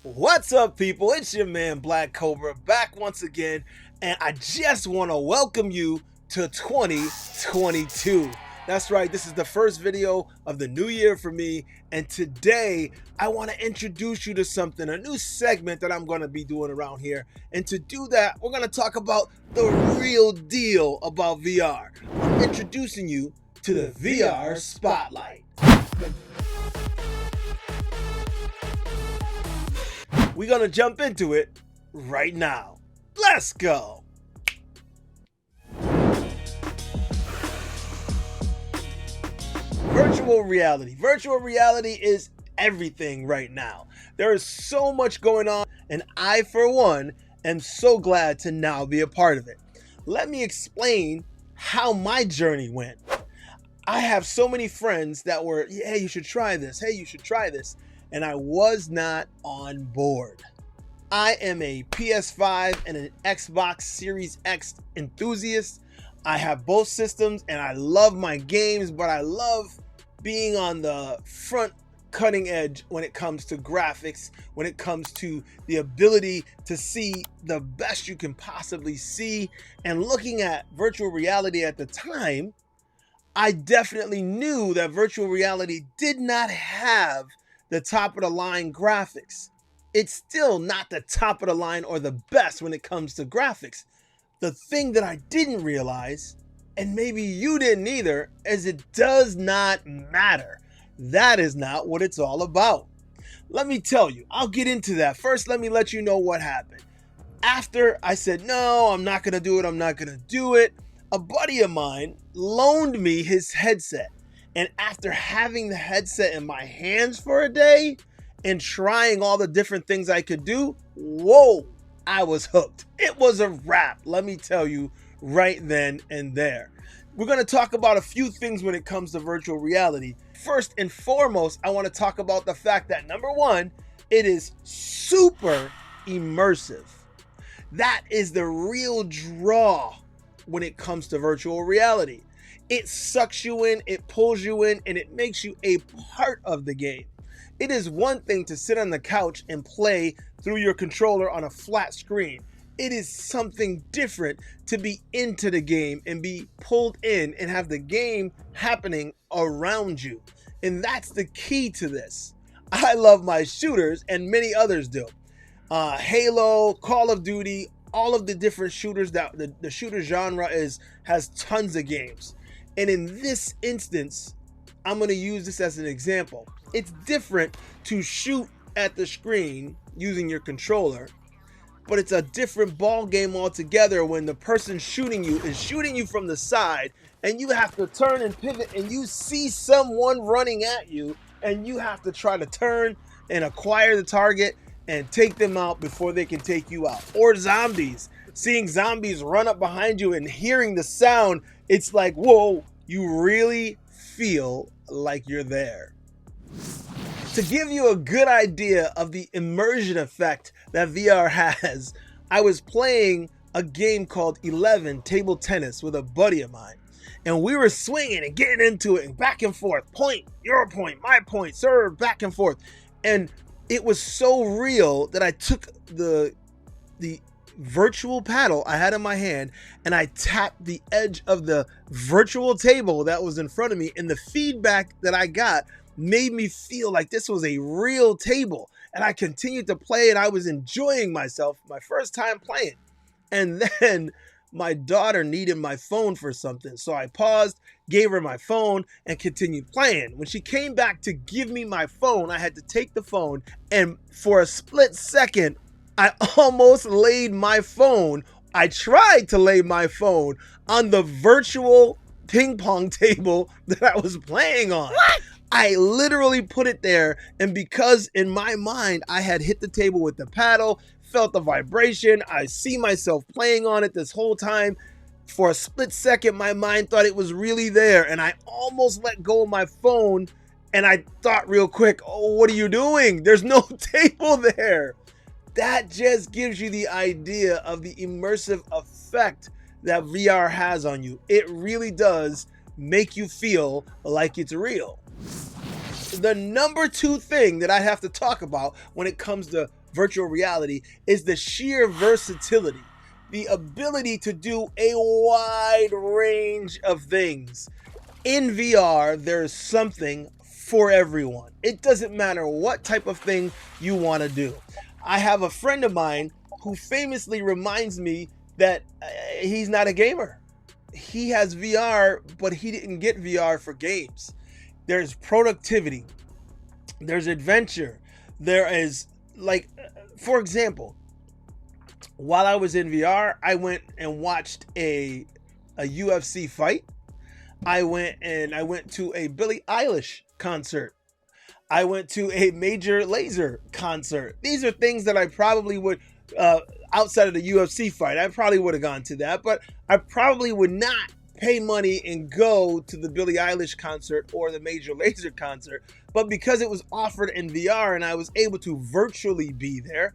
What's up, people? It's your man ThaBlackCobra back once again, and I just want to welcome you to 2022. That's right, this is the first video of the new year for me, and today I want to introduce you to something, a new segment that I'm going to be doing around here. And to do that, we're going to talk about the real deal about VR. I'm introducing you to the VR Spotlight. We're gonna jump into it right now. Let's go. Virtual reality. Virtual reality is everything right now. There is so much going on, and I, for one, am so glad to now be a part of it. Let me explain how my journey went. I have so many friends that were, hey, you should try this. Hey, you should try this. And I was not on board. I am a PS5 and an Xbox Series X enthusiast. I have both systems and I love my games, but I love being on the front cutting edge when it comes to graphics, when it comes to the ability to see the best you can possibly see. And looking at virtual reality at the time, I definitely knew that virtual reality did not have the top of the line graphics. It's still not the top of the line or the best when it comes to graphics. The thing that I didn't realize, and maybe you didn't either, is it does not matter. That is not what it's all about. Let me tell you, I'll get into that. First, let me let you know what happened. After I said, no, I'm not gonna do it, a buddy of mine loaned me his headset. And after having the headset in my hands for a day and trying all the different things I could do, whoa, I was hooked. It was a wrap, let me tell you, right then and there. We're going to talk about a few things when it comes to virtual reality. First and foremost, I want to talk about the fact that, number one, it is super immersive. That is the real draw when it comes to virtual reality. It sucks you in, it pulls you in, and it makes you a part of the game. It is one thing to sit on the couch and play through your controller on a flat screen. It is something different to be into the game and be pulled in and have the game happening around you. And that's the key to this. I love my shooters, and many others do. Halo, Call of Duty, all of the different shooters that the shooter genre has tons of games. And in this instance, I'm going to use this as an example. It's different to shoot at the screen using your controller, but it's a different ball game altogether when the person shooting you is shooting you from the side and you have to turn and pivot and you see someone running at you and you have to try to turn and acquire the target and take them out before they can take you out. Or zombies. Seeing zombies run up behind you and hearing the sound, it's like, whoa, you really feel like you're there. To give you a good idea of the immersion effect that VR has, I was playing a game called 11 table tennis with a buddy of mine. And we were swinging and getting into it and back and forth. Point, your point, my point, serve, back and forth. And it was so real that I took the virtual paddle I had in my hand and I tapped the edge of the virtual table that was in front of me, and the feedback that I got made me feel like this was a real table. And I continued to play and I was enjoying myself, my first time playing. And then my daughter needed my phone for something, so I paused, gave her my phone, and continued playing. When she came back to give me my phone, I had to take the phone, and for a split second I almost laid my phone. I tried to lay my phone on the virtual ping pong table that I was playing on. What? I literally put it there, and because in my mind I had hit the table with the paddle, felt the vibration, I see myself playing on it this whole time. For a split second, my mind thought it was really there, and I almost let go of my phone, and I thought real quick, oh, what are you doing? There's no table there. That just gives you the idea of the immersive effect that VR has on you. It really does make you feel like it's real. the number 2 thing that I have to talk about when it comes to virtual reality is the sheer versatility, the ability to do a wide range of things. In VR, there's something for everyone. It doesn't matter what type of thing you want to do. I have a friend of mine who famously reminds me that he's not a gamer. He has VR, but he didn't get VR for games. There's productivity, there's adventure, there is, like, for example, while I was in VR, I went and watched a UFC fight. I went to a Billie Eilish concert. I went to a Major Lazer concert. These are things that I probably would, outside of the UFC fight, I probably would have gone to that, but I probably would not pay money and go to the Billie Eilish concert or the Major Lazer concert. But because it was offered in VR and I was able to virtually be there,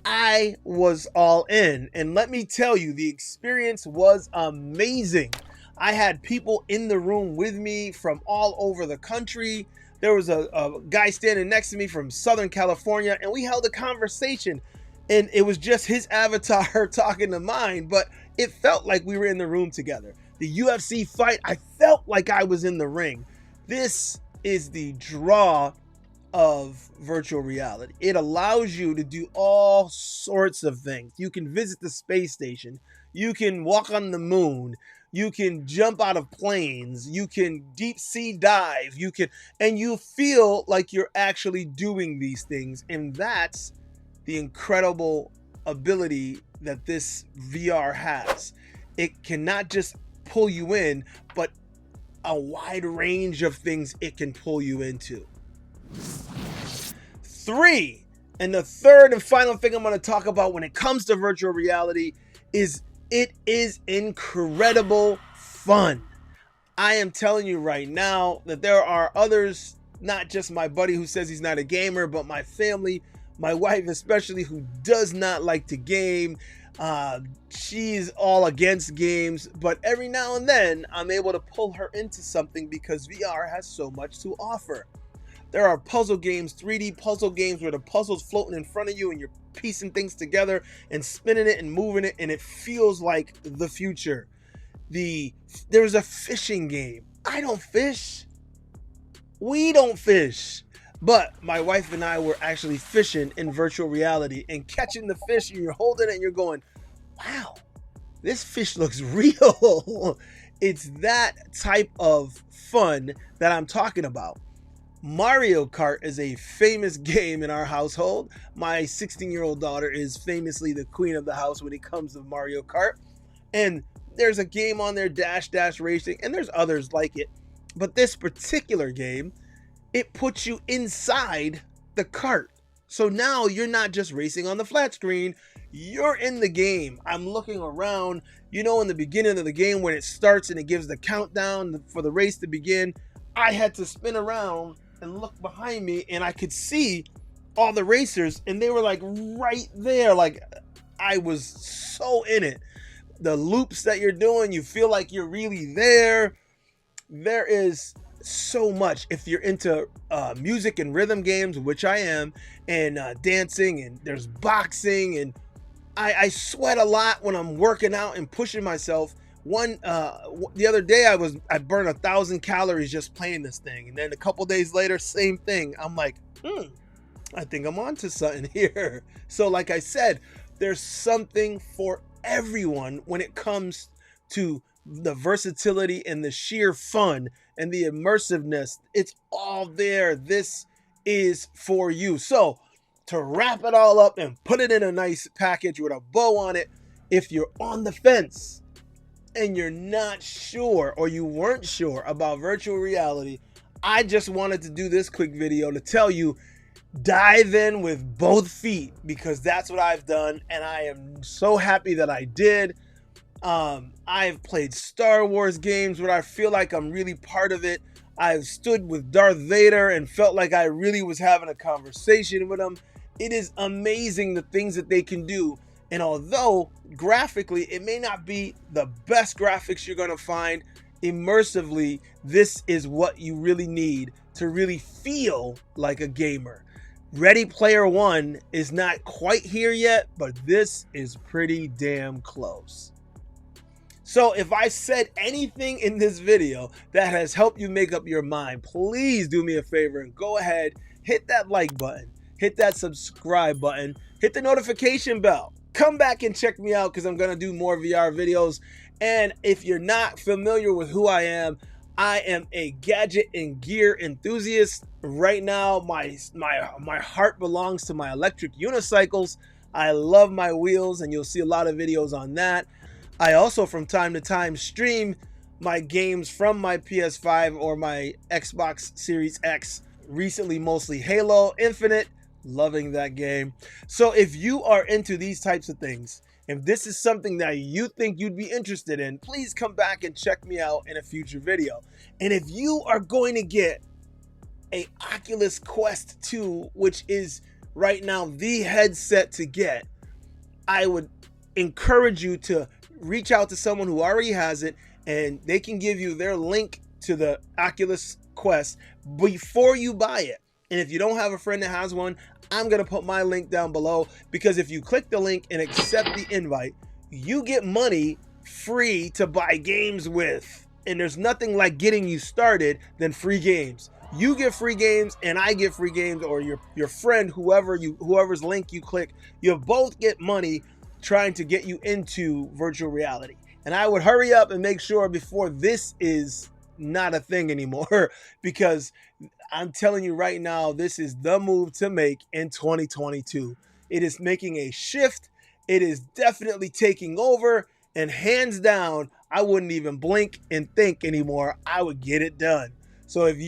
I was all in. And let me tell you, the experience was amazing. I had people in the room with me from all over the country. There was a guy standing next to me from Southern California, and we held a conversation. And it was just his avatar talking to mine, but it felt like we were in the room together. The UFC fight, I felt like I was in the ring. This is the draw of virtual reality. It allows you to do all sorts of things. You can visit the space station. You can walk on the moon. You can jump out of planes. You can deep sea dive. And you feel like you're actually doing these things. And that's the incredible ability that this VR has. It can not just pull you in, but a wide range of things it can pull you into. 3, and the third and final thing I'm going to talk about when it comes to virtual reality is it is incredible fun. I am telling you right now that there are others, not just my buddy who says he's not a gamer, but my family, my wife especially, who does not like to game. She's all against games, but every now and then I'm able to pull her into something because VR has so much to offer. There are puzzle games, 3D puzzle games where the puzzle's floating in front of you and you're piecing things together and spinning it and moving it, and it feels like the future. There's a fishing game. I don't fish. We don't fish. But my wife and I were actually fishing in virtual reality and catching the fish, and you're holding it and you're going, wow, this fish looks real. It's that type of fun that I'm talking about. Mario Kart is a famous game in our household. My 16-year-old daughter is famously the queen of the house when it comes to Mario Kart. And there's a game on there, Dash Dash Racing, and there's others like it. But this particular game, it puts you inside the cart. So now you're not just racing on the flat screen, you're in the game. I'm looking around, in the beginning of the game when it starts and it gives the countdown for the race to begin, I had to spin around and look behind me, and I could see all the racers, and they were like right there. Like, I was so in it. The loops that you're doing, you feel like you're really there. There is so much. If you're into music and rhythm games, which I am, and dancing, and there's boxing, and I sweat a lot when I'm working out and pushing myself. The other day I burned 1,000 calories just playing this thing, and then a couple days later, same thing. I'm like, I think I'm onto something here. So like I said, there's something for everyone when it comes to the versatility and the sheer fun and the immersiveness. It's all there. This is for you. So to wrap it all up and put it in a nice package with a bow on it, if you're on the fence and you're not sure, or you weren't sure about virtual reality, I just wanted to do this quick video to tell you, dive in with both feet, because that's what I've done, and I am so happy that I did. I've played Star Wars games where I feel like I'm really part of it. I've stood with Darth Vader and felt like I really was having a conversation with him. It is amazing the things that they can do. And although graphically it may not be the best graphics you're going to find, immersively, this is what you really need to really feel like a gamer. Ready Player One is not quite here yet, but this is pretty damn close. So if I said anything in this video that has helped you make up your mind, please do me a favor and go ahead, hit that like button, hit that subscribe button, hit the notification bell. Come back and check me out because I'm going to do more VR videos. And if you're not familiar with who I am a gadget and gear enthusiast. Right now, my heart belongs to my electric unicycles. I love my wheels, and you'll see a lot of videos on that. I also, from time to time, stream my games from my PS5 or my Xbox Series X. Recently, mostly Halo Infinite. Loving that game. So if you are into these types of things, if this is something that you think you'd be interested in, please come back and check me out in a future video. And if you are going to get a Oculus Quest 2, which is right now the headset to get, I would encourage you to reach out to someone who already has it, and they can give you their link to the Oculus Quest before you buy it. And if you don't have a friend that has one, I'm going to put my link down below, because if you click the link and accept the invite, you get money free to buy games with. And there's nothing like getting you started than free games. You get free games and I get free games, or your friend, whoever's link you click, you both get money trying to get you into virtual reality. And I would hurry up and make sure before this is not a thing anymore, because I'm telling you right now, this is the move to make in 2022. It is making a shift. It is definitely taking over, and hands down, I wouldn't even blink and think anymore. I would get it done. So if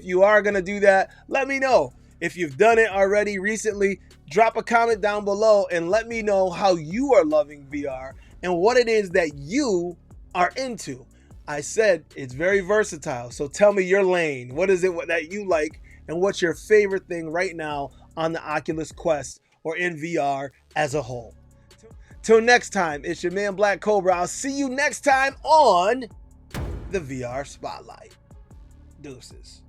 you are going to do that, let me know. If you've done it already recently, drop a comment down below and let me know how you are loving VR and what it is that you are into. I said it's very versatile, so tell me your lane. What is it that you like, and what's your favorite thing right now on the Oculus Quest or in VR as a whole? Till next time, it's your man Black Cobra. I'll see you next time on the VR Spotlight. Deuces.